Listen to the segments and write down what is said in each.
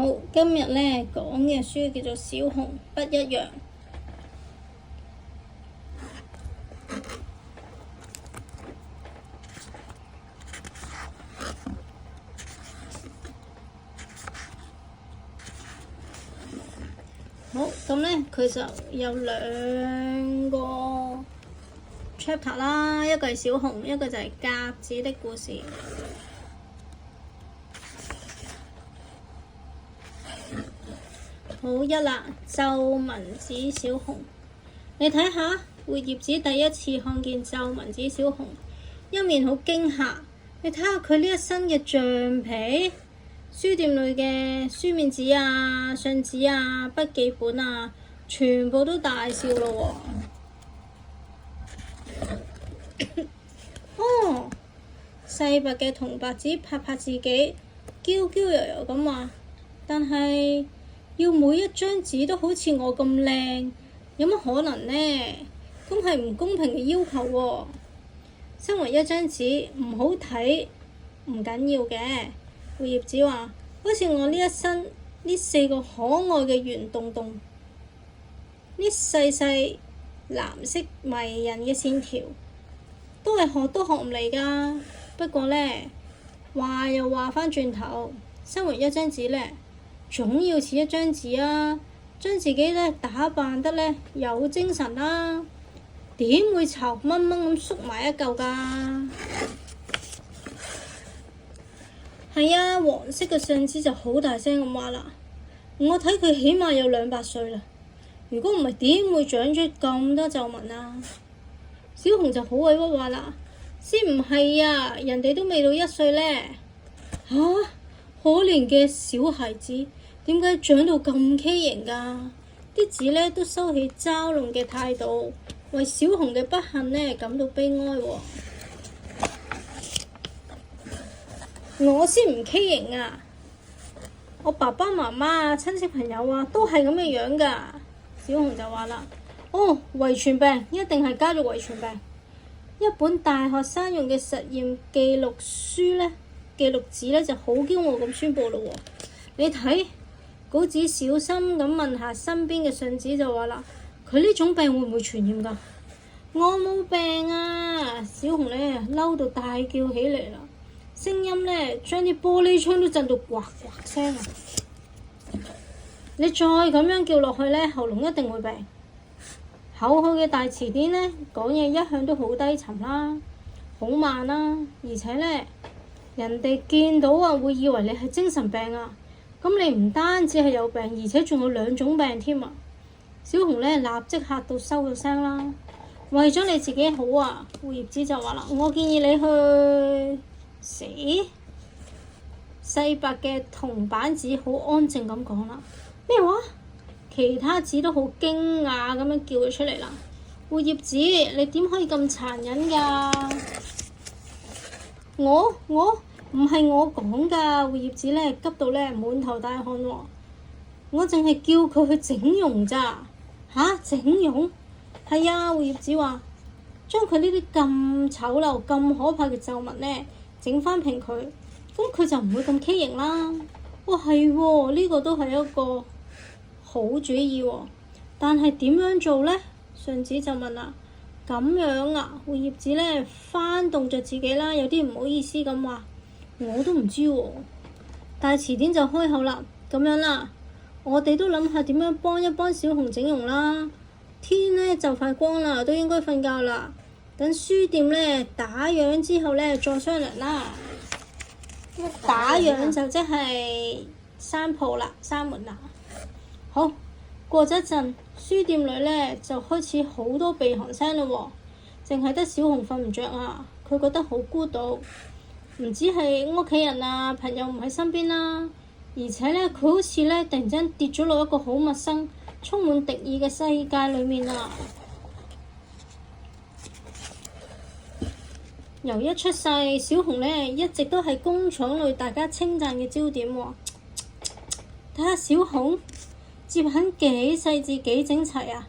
好，今日呢講嘅書叫做《小熊不一樣》。好，咁呢佢就有兩個 chapter 啦，一個係小熊，一個就係鴿子的故事。好一啦，皺紋子小熊，你睇下，活葉子第一次看見皺紋子小熊，一面好驚嚇。你睇下佢呢一身嘅橡皮，書店裏嘅書面紙啊、信紙啊、筆記本啊，全部都大笑咯喎。哦，細白嘅銅白子拍拍自己，嬌嬌柔柔咁話，但係要每一張紙都好似我咁靚，有乜可能呢？咁係唔公平嘅要求喎。身為一張紙唔好睇唔緊要嘅，活葉子話，好似我呢一身呢四個可愛嘅圓洞洞，呢細細藍色迷人嘅線條，都係學都學唔嚟㗎。不過呢，話又話返轉頭，身為一張紙呢，總要似一張紙啊，將自己呢打扮得呢有精神啦，點會巢掹掹咁縮埋一嚿㗎？係啊，黃色嘅信紙就好大聲咁話啦，我睇佢起碼有200歲啦，如果唔係點會長出咁多皺紋啊？小熊就好委屈話啦，先唔係啊，人哋都未到1歲呢。嚇，可憐嘅小孩子，點解長到咁畸形㗎？啲紙呢都收起嘲弄嘅態度，為小熊嘅不幸呢感到悲哀喎。我先唔畸形啊！我爸爸媽媽啊、親戚朋友啊都係咁嘅樣㗎。小熊就話啦：哦，遺傳病一定係家族遺傳病。一本大學生用嘅實驗記錄書呢，記錄紙呢就好驕傲咁宣佈咯喎。你睇，稿紙小心咁問下身邊嘅信紙就話啦：佢呢種病會唔會傳染㗎？我冇病啊！小熊呢嬲到大叫起嚟啦，聲音呢將啲玻璃窗都震到呱呱聲啊！你再咁樣叫落去呢，喉嚨一定會病。厚厚嘅大詞典呢，講嘢一向都好低沉啦，好慢啦，而且呢，人哋見到啊會以為你係精神病啊！咁你唔單止係有病，而且仲有2種病添啊！小熊呢立即嚇到收咗聲啦。為咗你自己好啊，活葉子就話啦：我建議你去死。細白嘅銅板紙好安靜咁講啦。咩話？其他紙都好驚訝咁樣叫咗出嚟啦。活葉子，你點可以咁殘忍㗎？我唔係我講㗎。活葉子呢急到呢滿頭大汗喎。我淨係叫佢去整容咋。吓？整容？係啊，活葉子話將佢呢啲咁醜陋、咁可怕嘅皺紋呢整翻平佢，咁佢就唔會咁畸形啦。哇，係喎，呢個都係一個好主意喎。但係點樣做呢？信紙就問啦。咁樣啊，活葉子呢翻動着自己啦，有啲唔好意思咁話，我都唔知喎。但係詞典就開口啦，咁樣啦，我哋都諗下點樣幫一幫小熊整容啦。天呢就快光啦，都應該瞓覺啦。等書店呢打烊之後呢再商量啦。打烊就即係閂鋪啦，閂門啦。好，過咗一陣，書店裏呢就開始好多鼻鼾聲咯喎，淨係得小熊瞓唔着啊。佢覺得好孤獨，唔止係屋企人啊、朋友唔喺身邊啦，而且呢，佢好似呢突然間跌咗落一個好陌生、充滿敵意嘅世界裏面啊！由一出世，小熊呢一直都係工廠裏大家稱讚嘅焦點喎。睇下小熊，摺痕幾細緻幾整齊啊！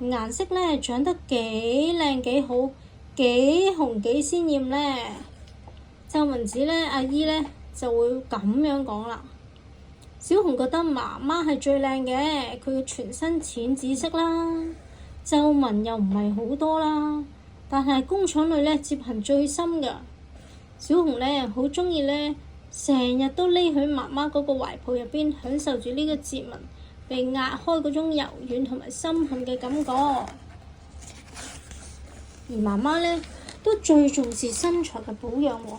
顏色呢長得幾靚幾好，幾紅幾鮮豔呢。皺紋子呢，阿姨呢就會咁樣講啦。小紅覺得媽媽係最靚嘅，佢嘅全身淺紫色啦，皺紋又唔係好多啦，但係工廠裏呢，摺痕最深㗎。小紅呢，好鍾意呢，成日都匿喺媽媽嗰個懷抱入邊，享受住呢個摺紋被壓開嗰種柔軟同埋深陷嘅感覺。而媽媽呢，都最重視身材嘅保養喎，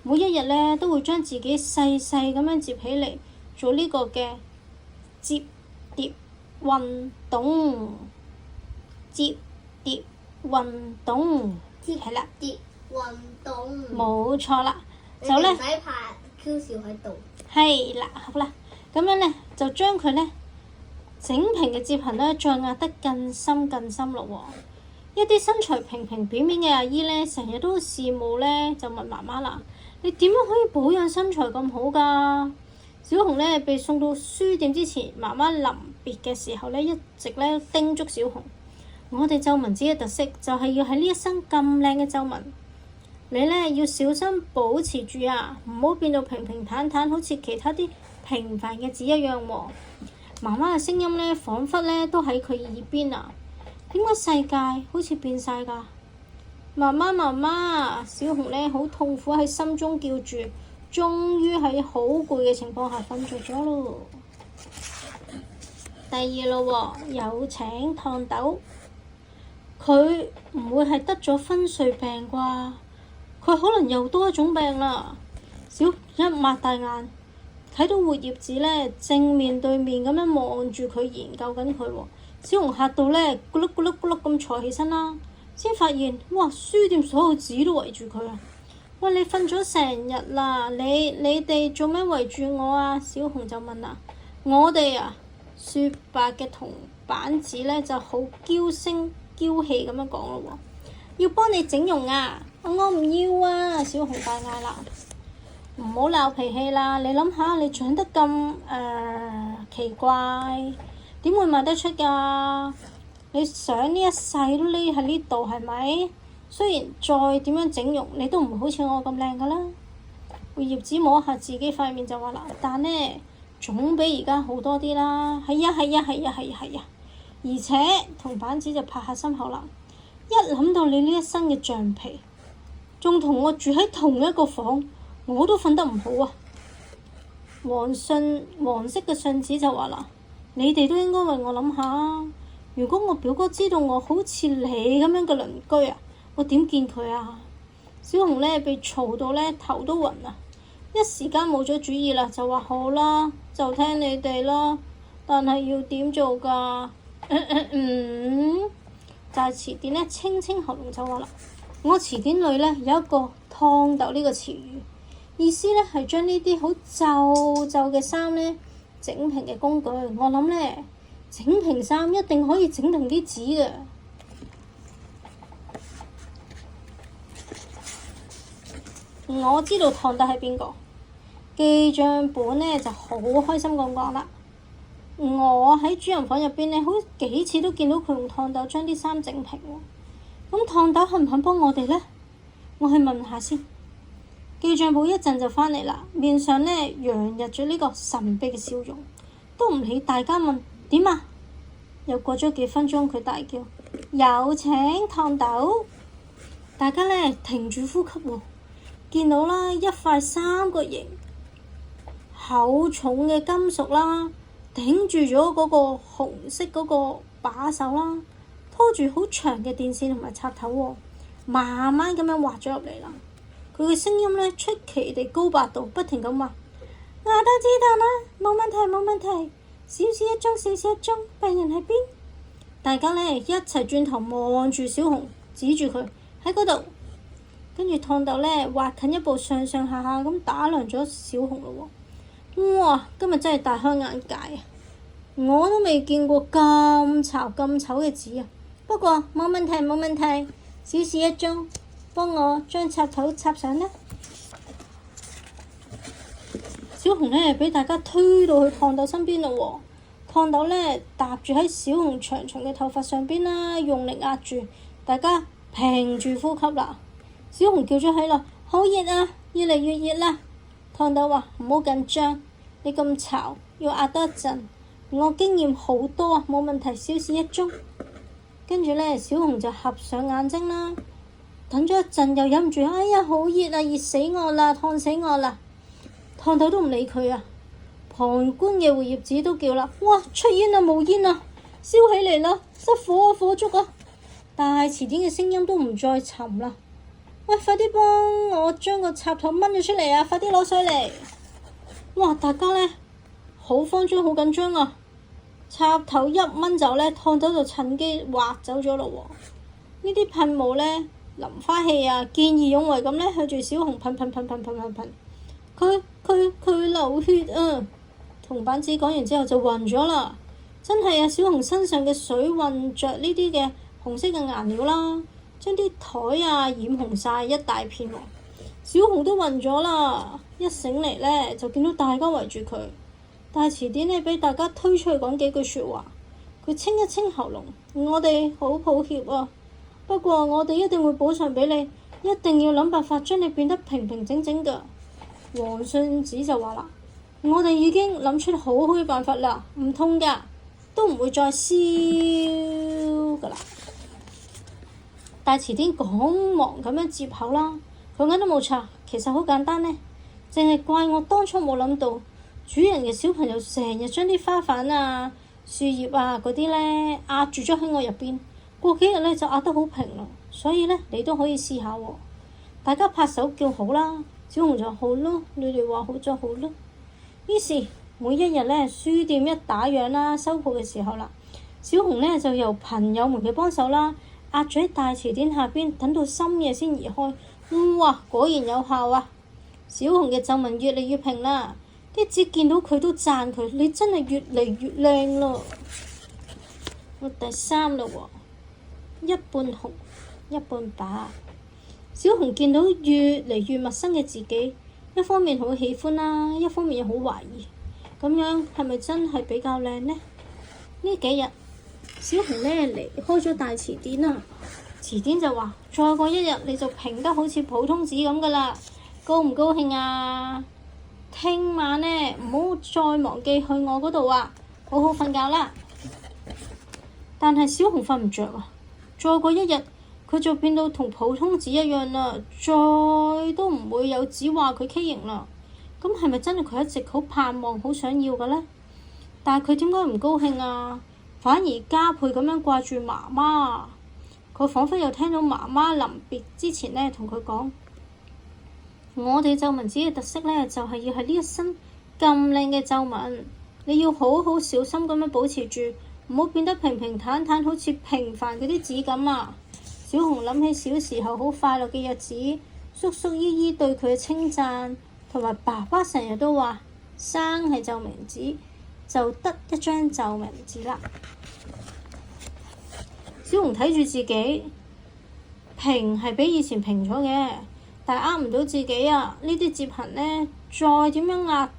每一日呢，都會將自己細細咁樣摺起嚟，做呢個嘅摺疊運動，摺疊運動，係啦，疊運動，冇錯啦，就呢，唔使拍 Q 笑喺度，係啦，好啦，咁樣呢，就將佢呢整平嘅摺痕呢，再壓得更深更深咯喎。一啲身材平平扁扁嘅阿姨呢，成日都羨慕呢，就問媽媽啦：你點樣可以保養身材咁好㗎？小紅呢，被送到書店之前，媽媽臨別嘅時候呢，一直呢叮囑小紅：我哋皺紋紙嘅特色就係要喺呢一身咁靚嘅皺紋，你呢要小心保持住啊，唔好變到平平坦坦，好似其他啲平凡嘅紙一樣喎。媽媽嘅聲音呢，彷彿呢都喺佢耳邊啊！點解世界好似變晒㗎？媽媽媽媽，小紅呢好痛苦喺心中叫住，終於喺好攰嘅情況下瞓着咗咯。第二咯喎，有請燙斗，佢唔會係得咗昏睡病啩？佢可能又多一種病啦。小紅一擘大眼，睇到活頁紙呢正面對面咁樣望住佢，研究緊佢喎。小紅嚇到呢，咕碌咕碌咕碌咁坐起身啦，先發現哇，書店所有紙都圍住佢啊！喂，你瞓咗成日啦，你哋做咩圍住我啊？小紅就問啦。我哋啊，雪白嘅銅板紙呢就好嬌聲嬌氣咁樣講咯喎，要幫你整容啊！我唔要啊！小紅大嗌啦，唔好鬧脾氣啦！你諗下，你長得咁奇怪。點會賣得出㗎？你想呢一世都匿喺呢度係咪？雖然再點樣整容，你都唔會好似我咁靚㗎啦。活頁紙摸下自己塊面就話啦，但呢總比而家好多啲啦。係呀係呀係呀係呀係呀，而且銅板紙就拍下心口啦。一諗到你呢一身嘅橡皮，仲同我住喺同一個房，我都瞓得唔好啊。黃色嘅信紙就話啦。你哋都應該為我諗下，如果我表哥知道我好似你咁樣嘅鄰居啊，我點見佢啊？小紅呢被嘈到呢頭都暈啊，一時間冇咗主意啦，就話好啦，就聽你哋啦，但係要點做㗎？就係詞典呢清清喉嚨就話啦，我詞典裏呢有一個燙斗呢個詞語，意思呢係將呢啲好皺皺嘅衫呢整平嘅工具。我諗呢，整平衫一定可以整平啲紙嘅。我知道燙斗係邊個，記帳本呢就好開心咁講啦。我喺主人房入邊呢，好幾次都見到佢用燙斗將啲衫整平喎。咁燙斗肯唔肯幫我哋呢？我去問下先。記帳簿一陣就返嚟啦，面上呢洋溢咗呢個神秘嘅笑容，都唔理大家問點啊。又過咗幾分鐘，佢大叫：有請燙斗！大家呢停住呼吸喎，見到啦一塊三角形厚重嘅金屬啦，頂住咗嗰個紅色嗰個把手啦，拖住好長嘅電線同埋插頭喎，慢慢咁樣滑咗入嚟啦。佢嘅聲音呢出奇地高八度，不停咁話：我都知道啦，冇問題冇問題，小事一宗小事一宗，病人喺邊？大家呢一齊轉頭望住小紅，指住佢喺嗰度，跟住燙斗呢滑近一步，上上下下咁打量咗小紅咯喎。哇！今日真係大開眼界啊！我都未見過咁醜咁醜嘅紙啊！不過冇問題冇問題，小事一宗。幫我將插頭插上啦！小紅呢俾大家推到去燙斗身邊咯喎，燙斗呢搭住喺小紅長長嘅頭髮上邊啦，用力壓住，大家屏住呼吸啦。小紅叫咗起來：好熱啊，越嚟越熱啦！燙斗話：唔好緊張，你咁嘈，要壓多一陣。我經驗好多啊，冇問題，小事一宗。跟住呢，小紅就合上眼睛啦。等咗一陣，又忍唔住，哎呀，好熱啊，熱死我啦，燙死我啦！燙頭都唔理佢啊。旁觀嘅活葉子都叫啦，哇，出煙啦，冒煙啦，燒起嚟啦，失火啊，火燭啊！但係詞典嘅聲音都唔再沉啦。喂，快啲幫我將個插頭掹咗出嚟啊！快啲攞水嚟！哇，大家呢，好慌張，好緊張啊！插頭一掹走呢，燙頭就趁機滑走咗咯喎。呢啲噴霧呢，淋花器啊，見義勇為咁呢，向住小紅噴噴噴噴噴噴噴。佢流血啊！銅板子講完之後就暈咗啦。真係啊，小紅身上嘅水混着呢啲嘅紅色嘅顏料啦，將啲台啊染紅晒一大片喎。小紅都暈咗啦，一醒嚟呢，就見到大家圍住佢。大詞典呢，俾大家推出去講幾句説話。佢清一清喉嚨，我哋好抱歉啊，不過我哋一定會補償俾你，一定要諗辦法將你變得平平整整㗎。黃信子就話啦，我哋已經諗出好好嘅辦法啦，唔痛㗎，都唔會再燒㗎啦。大詞典趕忙咁樣接口啦，佢講得冇錯，其實好簡單呢，淨係怪我當初冇諗到，主人嘅小朋友成日將啲花瓣啊、樹葉啊嗰啲呢壓住咗喺我入邊，過幾日呢就壓得好平咯，所以呢，你都可以試下喎。大家拍手叫好啦，小紅就好咯，你哋話好就好咯。於是每一日呢，書店一打烊啦、收鋪嘅時候啦，小紅呢就由朋友們嘅幫手啦，壓住喺大詞典下邊，等到深夜先移開。哇，果然有效啊！小紅嘅皺紋越嚟越平啦，啲紙見到佢都讚佢，你真係越嚟越靚咯。第三嘞喎，一半紅一半白。小紅見到越嚟越陌生嘅自己，一方面好喜歡啦，一方面又好懷疑，咁樣係咪真係比較靚呢？呢幾日小紅呢離開咗大詞典啦，詞典就話再過一日你就平得好似普通紙咁噶啦，高唔高興啊？聽晚呢唔好再忘記去我嗰度啊，好好瞓覺啦。但係小紅瞓唔着啊，再過一日佢就變到同普通紙一樣啦，再都唔會有紙話佢畸形啦。咁係咪真係佢一直好盼望、好想要嘅呢？但係佢點解唔高興啊？反而加倍咁樣掛住媽媽。佢彷彿又聽到媽媽臨別之前呢同佢講：我哋皺紋紙嘅特色呢，就係要係呢一身咁靚嘅皺紋，你要好好小心咁樣保持住，唔好變得平平坦坦，好似平凡嗰啲紙咁啊！小紅諗起小時候好快樂嘅日子，叔叔姨姨對佢嘅稱讚，同埋爸爸成日都話生係皺紋紙，就得一張皺紋紙啦。小紅睇住自己，平係比以前平咗嘅，但係呃唔到自己啊！呢啲摺痕呢，再點樣壓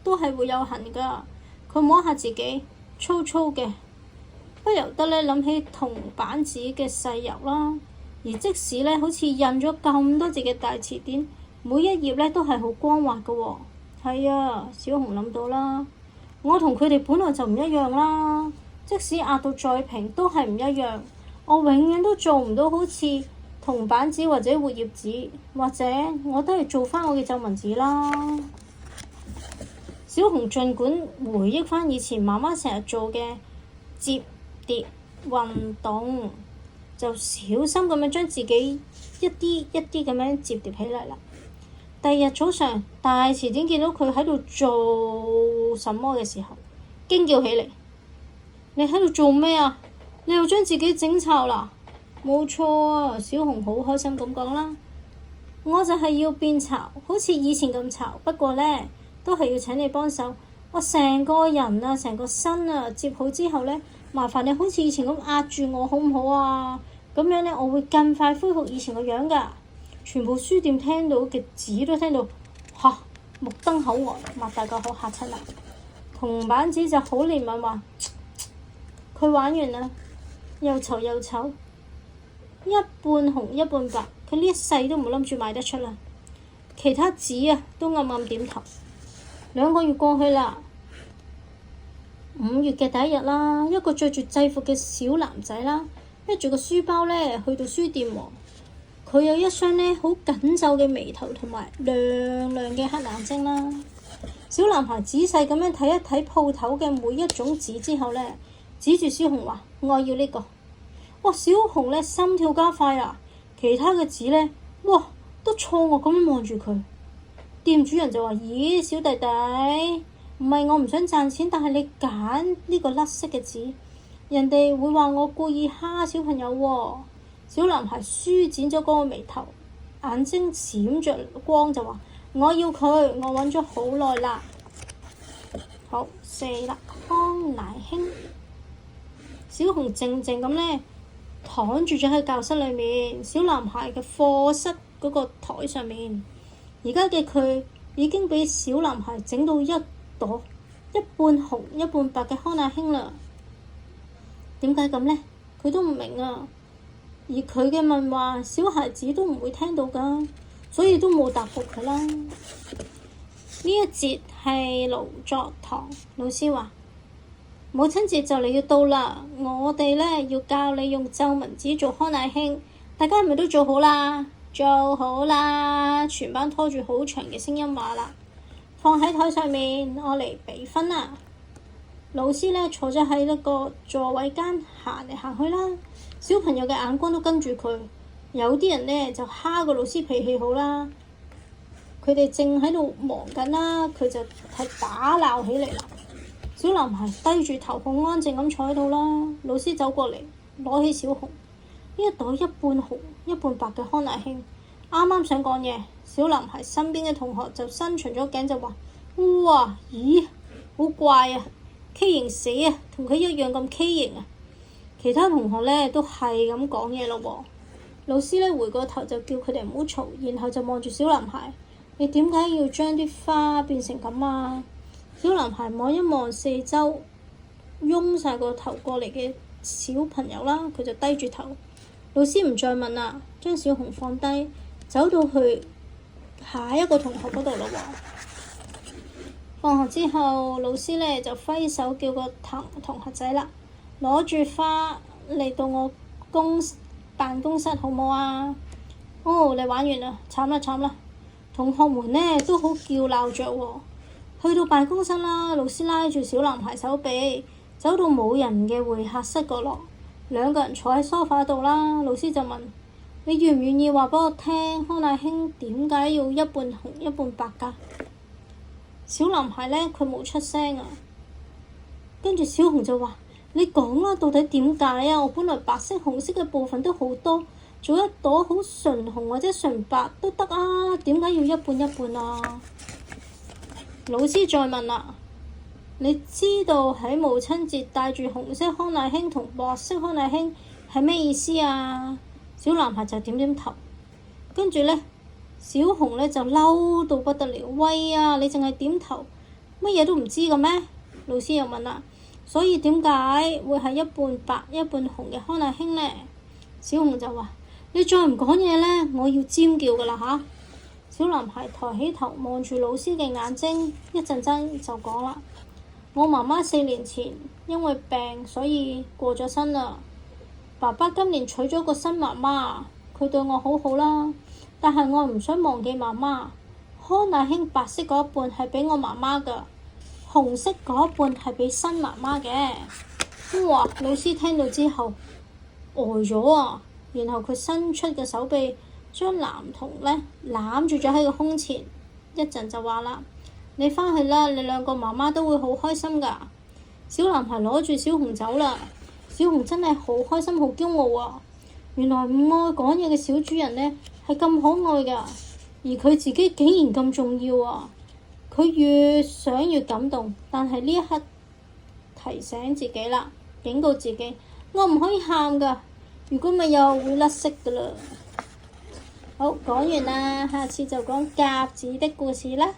都係會有痕噶。佢摸下自己，粗粗嘅。不由得呢諗起銅板紙嘅細油啦，而即使呢好似印咗咁多字嘅大詞典，每一頁呢都係好光滑嘅喎。係啊，小紅諗到啦，我同佢哋本來就唔一樣啦，即使壓到再平都係唔一樣。我永遠都做唔到好似銅板紙或者活頁紙，或者我都係做返我嘅皺紋紙啦。小紅儘管回憶返以前媽媽成日做嘅摺疊運動，就小心咁樣將自己一啲一啲咁樣摺疊起嚟啦。第二日早上，大詞典見到佢喺度做什麼嘅時候，驚叫起嚟：你喺度做咩啊？你又將自己整皺啦？冇錯啊！小紅好開心咁講啦，我就係要變皺，好似以前咁皺，不過呢，都係要請你幫手。我成個人啊，成個身啊，摺好之後呢，麻煩你好似以前咁壓住我好唔好啊？咁樣呢，我會更快恢復以前個樣㗎。全部書店聽到嘅紙都聽到嚇，目瞪口呆，擘大個口嚇親啦。銅板紙就好憐憫話：佢玩完啦，又醜又醜，一半紅一半白，佢呢一世都唔會諗住賣得出啦。其他紙啊都暗暗點頭。2個月過去啦。5月嘅第一日啦，一個着住制服嘅小男仔啦，孭住個書包咧去到書店喎。佢有一雙咧好緊皺嘅眉頭同埋亮亮嘅黑眼睛啦。小男孩仔細咁樣睇一睇鋪頭嘅每一種紙之後咧，指住小紅話：我要呢個。哇！小紅咧心跳加快啦，其他嘅紙咧，哇都錯愕咁樣望住佢。店主人就話：咦，小弟弟，唔係我唔想賺錢，但係你揀呢個甩色嘅紙，人哋會話我故意蝦小朋友喎。小男孩舒展咗嗰個眉頭，眼睛閃着光就話：我要佢，我揾咗好耐啦。好，4啦，康乃馨。小紅靜靜咁呢，躺住咗喺教室裏面，小男孩嘅課室嗰個台上面。而家嘅佢已經俾小男孩整到一朵一半紅一半白嘅康乃馨啦。點解咁呢？佢都唔明啊。而佢嘅問話，小孩子都唔會聽到㗎，所以都冇答復佢啦。呢一節係勞作堂，老師話：母親節就嚟要到啦，我哋呢要教你用皺紋紙做康乃馨，大家係咪都做好啦？做好啦！全班拖住好長嘅聲音話啦，放喺台上面，我嚟比分啦。老師呢坐咗喺一個座位間行嚟行去啦，小朋友嘅眼光都跟住佢，有啲人呢就蝦個老師脾氣好啦，佢哋正喺度忙緊啦，佢就係打鬧起嚟啦。小男孩低住頭，好安靜咁坐喺度啦。老師走過嚟，攞起小紅，呢一朵一半紅一半白嘅康乃馨，啱啱想講嘢，小男孩身邊嘅同學就伸長咗頸就話：哇，咦，好怪啊，畸形死啊，同佢一樣咁畸形啊！其他同學呢都係咁講嘢咯喎。老師呢回過頭就叫佢哋唔好嘈，然後就望住小男孩：你點解要將啲花變成咁啊？小男孩望一望四周，擁晒個頭過嚟嘅小朋友啦，佢就低住頭。老師唔再問啦，將小紅放低，走到去下一個同學嗰度咯喎。放學之後，老師呢就揮手叫個同學仔啦，攞住花嚟到我辦公室好唔好啊？哦，你玩完啦，慘啦慘啦！同學們呢都好叫鬧着喎。去到辦公室啦，老師拉住小男孩手臂，走到冇人嘅會客室角落。2個人坐喺梳化度啦，老師就問：你願唔願意話畀我聽，康乃馨點解要一半紅一半白㗎？小男孩呢，佢冇出聲啊。跟住小紅就話：你講啦，到底點解啊？我本來白色紅色嘅部分都好多，做一朵好純紅或者純白都得啊，點解要一半一半啊？老師再問啦：你知道喺母親節帶住紅色康乃馨同白色康乃馨係咩意思啊？小男孩就點點頭。跟住呢，小紅呢就嬲到不得了，喂啊！你淨係點頭，乜嘢都唔知嘅咩？老師又問啦：所以點解會係一半白一半紅嘅康乃馨呢？小紅就話：你再唔講嘢呢，我要尖叫㗎啦嚇！小男孩抬起頭望住老師嘅眼睛，一陣間就講啦：我媽媽4年前因為病，所以過咗身啦。爸爸今年娶咗個新媽媽，佢對我好好啦。但係我唔想忘記媽媽。康乃馨白色嗰一半係畀我媽媽㗎，紅色嗰一半係畀新媽媽嘅。哇！老師聽到之後呆咗啊，然後佢伸出嘅手臂將男童呢攬住咗喺個胸前，一陣就話啦：你返去啦，你2個媽媽都會好開心㗎。小男孩攞住小紅走啦，小紅真係好開心好驕傲啊！原來唔愛講嘢嘅小主人呢係咁可愛㗎，而佢自己竟然咁重要啊！佢越想越感動，但係呢一刻提醒自己啦，警告自己：我唔可以喊㗎，如果咪又會甩色㗎啦。好，講完啦，下次就講鴿子的故事啦。